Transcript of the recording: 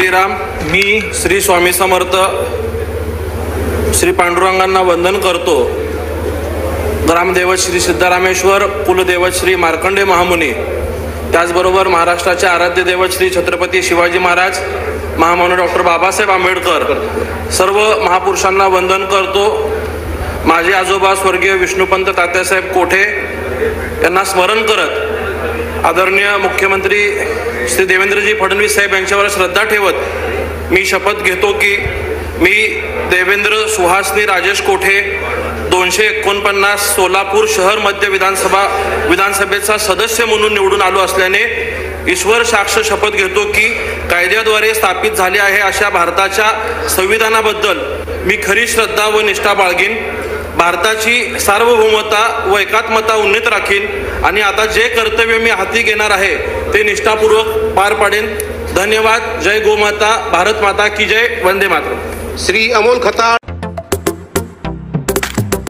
श्रीराम. मी श्री स्वामी समर्थ श्री पांडुरंगांना वंदन करतो. ग्रामदैवत श्री सिद्धरामेश्वर, कुलदैवत श्री मार्कंडे महामुनी, त्याचबरोबर महाराष्ट्राचे आराध्य दैवत श्री छत्रपती शिवाजी महाराज, महामानव डॉक्टर बाबासाहेब आंबेडकर, सर्व महापुरुषांना वंदन करतो. माझे आजोबा स्वर्गीय विष्णुपंत तात्यासाहेब कोठे यांना स्मरण करत आदरणीय मुख्यमंत्री श्री देवेंद्रजी फडणवीस साहेब यांच्यावर श्रद्धा ठेवत मी शपथ घेतो की मी देवेंद्र सुहासनी राजेश कोठे 249 सोलापूर शहर मध्य विधानसभेचा सदस्य म्हणून निवडून आलो असल्याने ईश्वर साक्ष शपथ घेतो की कायद्याद्वारे स्थापित झाले आहे अशा भारताच्या संविधानाबद्दल मी खरी श्रद्धा व निष्ठा बाळगीन. भारताची सार्वभौमता व एकात्मता उन्नीत राखीन आणि आता जे कर्तव्य मी हाती घेणार आहे ते निष्ठापूर्वक पार पाडेन. धन्यवाद. जय गोमाता. भारत माता की जय. वंदे मातरम. श्री अमोल खताळ.